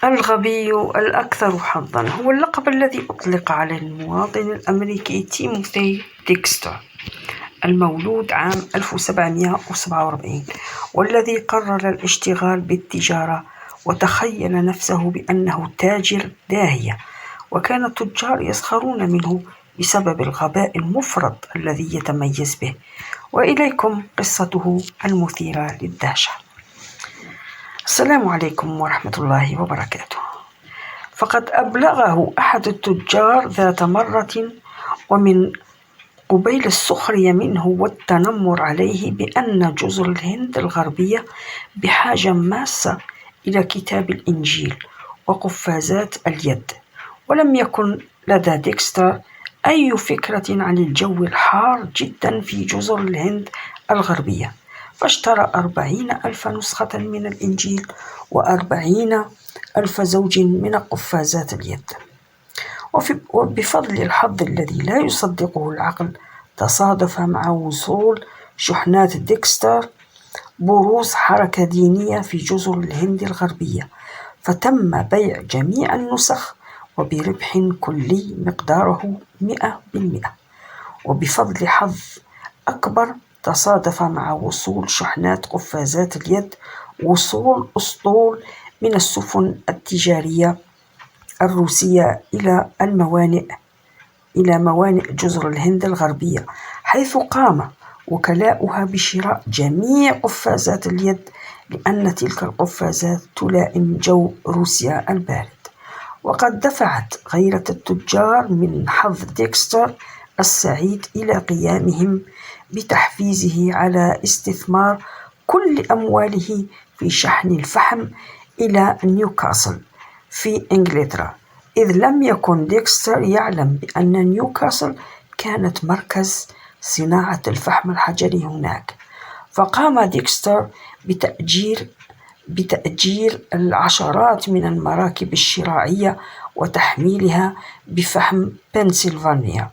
الغبي الأكثر حظًا هو اللقب الذي أطلق على المواطن الأمريكي تيموثي ديكستر، المولود عام 1747، والذي قرر الاشتغال بالتجارة وتخيل نفسه بأنه تاجر داهية، وكان التجار يسخرون منه بسبب الغباء المفرط الذي يتميز به. وإليكم قصته المثيرة للدهشة. السلام عليكم ورحمة الله وبركاته. فقد أبلغه أحد التجار ذات مرة ومن قبيل السخرية منه والتنمر عليه بأن جزر الهند الغربية بحاجة ماسة إلى كتاب الإنجيل وقفازات اليد، ولم يكن لدى ديكستر أي فكرة عن الجو الحار جدا في جزر الهند الغربية، فاشترى 40,000 نسخة من الإنجيل و40,000 زوج من قفازات اليد. وبفضل الحظ الذي لا يصدقه العقل، تصادف مع وصول شحنات ديكستر بروز حركة دينية في جزر الهند الغربية، فتم بيع جميع النسخ وبربح كلي مقداره 100%. وبفضل حظ أكبر، تصادف مع وصول شحنات قفازات اليد وصول أسطول من السفن التجارية الروسية إلى موانئ جزر الهند الغربية، حيث قام وكلاؤها بشراء جميع قفازات اليد، لأن تلك القفازات تلائم جو روسيا البارد. وقد دفعت غيرة التجار من حظ ديكستر السعيد إلى قيامهم بتحفيزه على استثمار كل أمواله في شحن الفحم إلى نيوكاسل في إنجلترا، إذ لم يكن ديكستر يعلم بأن نيوكاسل كانت مركز صناعة الفحم الحجري هناك. فقام ديكستر بتأجير العشرات من المراكب الشراعية وتحميلها بفحم بنسلفانيا،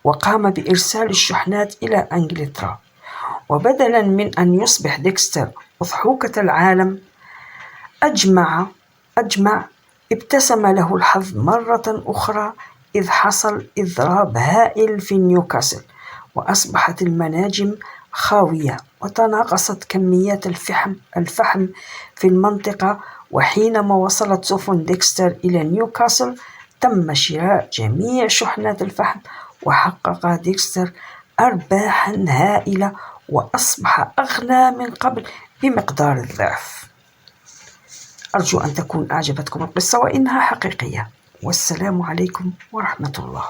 وقام بإرسال الشحنات إلى إنجلترا. وبدلا من أن يصبح ديكستر أضحوكة العالم، ابتسم له الحظ مرة أخرى، إذ حصل إضراب هائل في نيوكاسل، وأصبحت المناجم خاوية، وتناقصت كميات الفحم في المنطقة. وحينما وصلت سفن ديكستر إلى نيوكاسل، تم شراء جميع شحنات الفحم، وحقق ديكستر أرباحا هائلة، وأصبح أغنى من قبل بمقدار الضعف. أرجو أن تكون أعجبتكم القصة وإنها حقيقية، والسلام عليكم ورحمة الله.